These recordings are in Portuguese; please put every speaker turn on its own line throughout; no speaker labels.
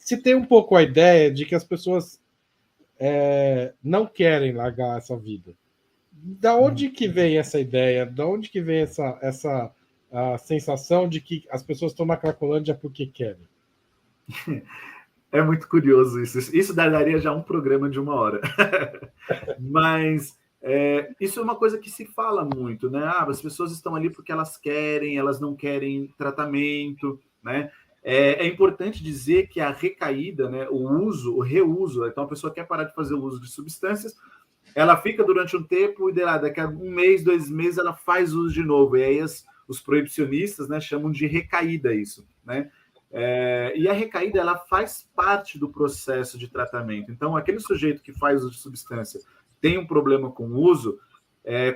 se tem um pouco a ideia de que as pessoas não querem largar essa vida. Da onde que vem essa ideia? Da onde que vem essa a sensação de que as pessoas estão na Cracolândia porque querem?
É muito curioso isso. Isso daria já um programa de 1 hora. Mas isso é uma coisa que se fala muito, né? As pessoas estão ali porque elas querem, elas não querem tratamento, né? É importante dizer que a recaída, né, o reuso, então a pessoa quer parar de fazer o uso de substâncias, ela fica durante um tempo e daqui a 1 mês, 2 meses, ela faz uso de novo. E aí os proibicionistas, né, chamam de recaída isso, né? E a recaída, ela faz parte do processo de tratamento. Então, aquele sujeito que faz uso de substância tem um problema com o uso,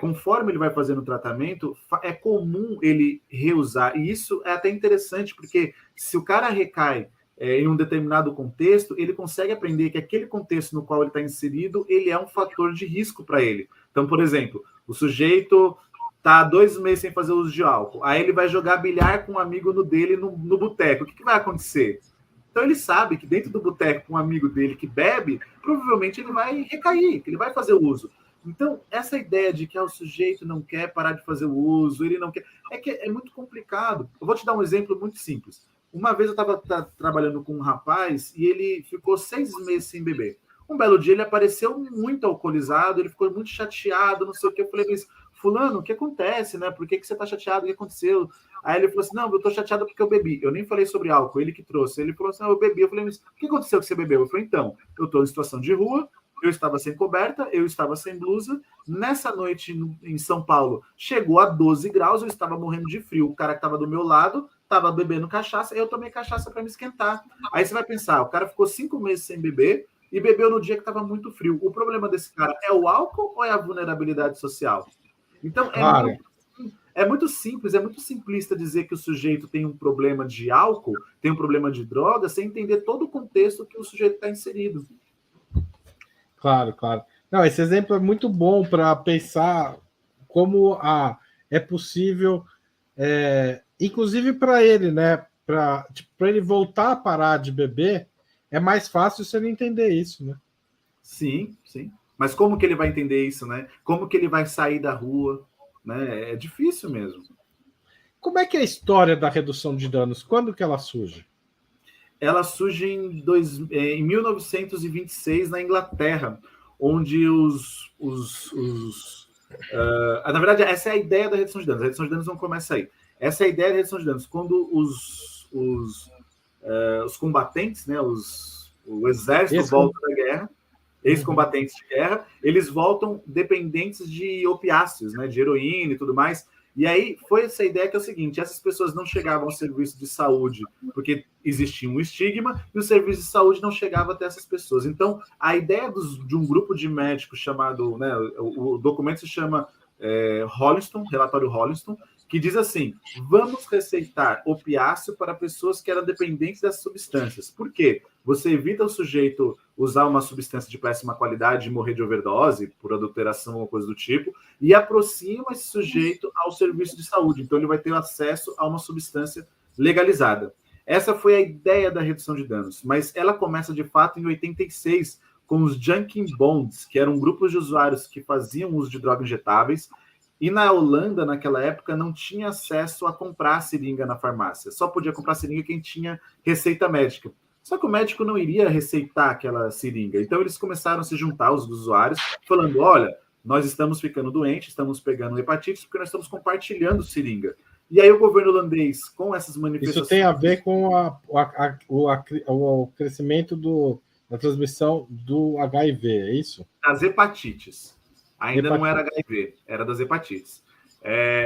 conforme ele vai fazendo o tratamento, é comum ele reusar. E isso é até interessante, porque se o cara recai em um determinado contexto, ele consegue aprender que aquele contexto no qual ele está inserido, ele é um fator de risco para ele. Então, por exemplo, o sujeito está 2 meses sem fazer uso de álcool, aí ele vai jogar bilhar com um amigo dele no boteco. O que vai acontecer? Então ele sabe que dentro do boteco, com um amigo dele que bebe, provavelmente ele vai recair, que ele vai fazer o uso. Então, essa ideia de que o sujeito não quer parar de fazer o uso, ele não quer... que é muito complicado. Eu vou te dar um exemplo muito simples. Uma vez eu estava trabalhando com um rapaz e ele ficou 6 meses sem beber. Um belo dia ele apareceu muito alcoolizado, ele ficou muito chateado, não sei o que. Eu falei, mas fulano, o que acontece, né? Por que você está chateado? O que aconteceu? Aí ele falou assim, não, eu estou chateado porque eu bebi. Eu nem falei sobre álcool, ele que trouxe. Ele falou assim, não, eu bebi. Eu falei, mas o que aconteceu que você bebeu? Eu falei, então, eu estou em situação de rua, eu estava sem coberta, eu estava sem blusa. Nessa noite em São Paulo, chegou a 12 graus, eu estava morrendo de frio. O cara que estava do meu lado estava bebendo cachaça, eu tomei cachaça para me esquentar. Aí você vai pensar, o cara ficou 5 meses sem beber e bebeu no dia que estava muito frio. O problema desse cara é o álcool ou é a vulnerabilidade social? Então,
Claro.
é muito simples, é muito simplista dizer que o sujeito tem um problema de álcool, tem um problema de droga, sem entender todo o contexto que o sujeito está inserido.
Claro, claro. Não, esse exemplo é muito bom para pensar como é possível, inclusive para ele, né? Para ele voltar a parar de beber, é mais fácil se ele entender isso, né?
Sim, sim. Mas como que ele vai entender isso, né? Como que ele vai sair da rua? Né? É difícil mesmo.
Como é que é a história da redução de danos? Quando que ela surge?
Ela surge em 1926 na Inglaterra, onde na verdade, essa é a ideia da redução de danos. A redução de danos não começa aí. Essa é a ideia da redução de danos. Quando os combatentes, né, o exército volta da guerra, ex-combatentes de guerra, eles voltam dependentes de opiáceos, né, de heroína e tudo mais. E aí foi essa ideia que é o seguinte, essas pessoas não chegavam ao serviço de saúde porque existia um estigma e o serviço de saúde não chegava até essas pessoas. Então, a ideia de um grupo de médicos chamado, né, o documento se chama Holliston, relatório Holliston, que diz assim, vamos receitar opiáceo para pessoas que eram dependentes dessas substâncias. Por quê? Você evita o sujeito usar uma substância de péssima qualidade e morrer de overdose, por adulteração ou coisa do tipo, e aproxima esse sujeito ao serviço de saúde. Então, ele vai ter acesso a uma substância legalizada. Essa foi a ideia da redução de danos, mas ela começa, de fato, em 86, com os Junkie Bonds, que eram grupos de usuários que faziam uso de drogas injetáveis, e na Holanda, naquela época, não tinha acesso a comprar seringa na farmácia. Só podia comprar seringa quem tinha receita médica. Só que o médico não iria receitar aquela seringa. Então, eles começaram a se juntar, os usuários, falando, olha, nós estamos ficando doentes, estamos pegando hepatite, porque nós estamos compartilhando seringa. E aí o governo holandês, com essas manifestações...
Isso tem a ver com o crescimento da transmissão do HIV, é isso?
Das hepatites. Ainda não era HIV, era das hepatites.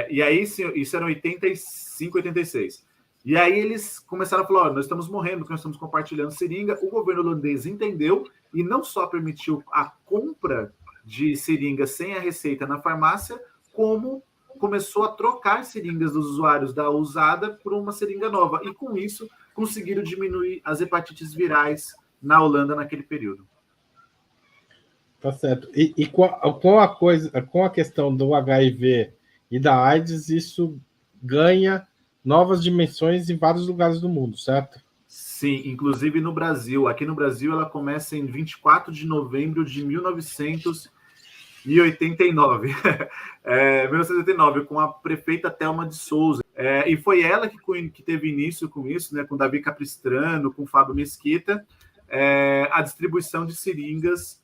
E aí, isso era 85, 86. E aí eles começaram a falar, nós estamos morrendo, porque nós estamos compartilhando seringa. O governo holandês entendeu e não só permitiu a compra de seringa sem a receita na farmácia, como começou a trocar seringas dos usuários da usada por uma seringa nova. E com isso, conseguiram diminuir as hepatites virais na Holanda naquele período.
Tá certo. E com a questão do HIV e da AIDS, isso ganha novas dimensões em vários lugares do mundo, certo?
Sim, inclusive no Brasil. Aqui no Brasil ela começa em 24 de novembro de 1989. 1989, com a prefeita Thelma de Souza. E foi ela que teve início com isso, né, com Davi Capistrano, com Fábio Mesquita, a distribuição de seringas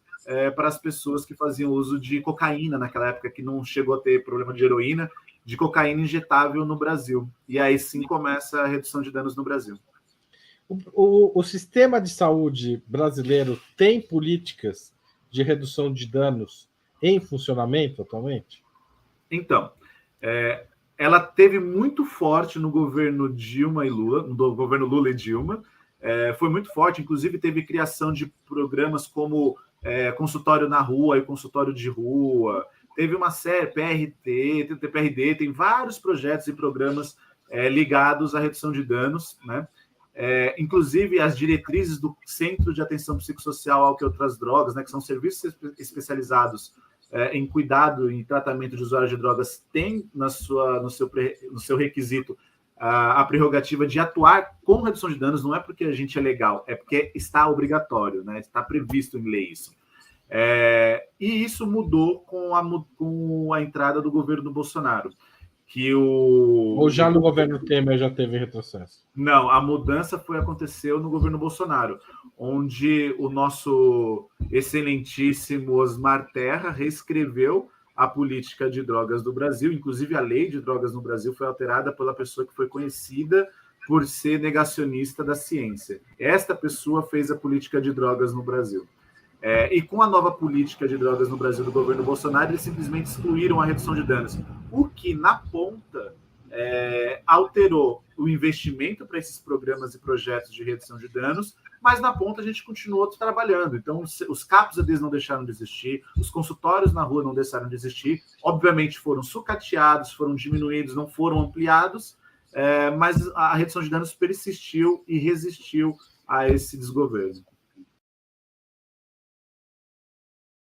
para as pessoas que faziam uso de cocaína naquela época, que não chegou a ter problema de heroína, de cocaína injetável no Brasil. E aí sim começa a redução de danos no Brasil.
O sistema de saúde brasileiro tem políticas de redução de danos em funcionamento atualmente?
Então, ela teve muito forte no governo Dilma e Lula, no governo Lula e Dilma, foi muito forte, inclusive teve criação de programas como consultório na rua e consultório de rua, teve uma série, PRD, tem vários projetos e programas ligados à redução de danos, né? Inclusive as diretrizes do Centro de Atenção Psicossocial, Álcool e Outras Drogas, né, que são serviços especializados em cuidado e tratamento de usuários de drogas, tem no seu requisito a prerrogativa de atuar com redução de danos. Não é porque a gente é legal, é porque está obrigatório, né? Está previsto em lei isso. E isso mudou com a entrada do governo Bolsonaro.
Ou já no governo Temer já teve retrocesso?
Não, a mudança aconteceu no governo Bolsonaro, onde o nosso excelentíssimo Osmar Terra reescreveu a política de drogas do Brasil, inclusive a lei de drogas no Brasil foi alterada pela pessoa que foi conhecida por ser negacionista da ciência. Esta pessoa fez a política de drogas no Brasil. E com a nova política de drogas no Brasil do governo Bolsonaro, eles simplesmente excluíram a redução de danos, o que, na ponta, alterou o investimento para esses programas e projetos de redução de danos, mas na ponta a gente continuou trabalhando. Então, os CAPs deles não deixaram de existir, os consultórios na rua não deixaram de existir, obviamente foram sucateados, foram diminuídos, não foram ampliados, mas a redução de danos persistiu e resistiu a esse desgoverno.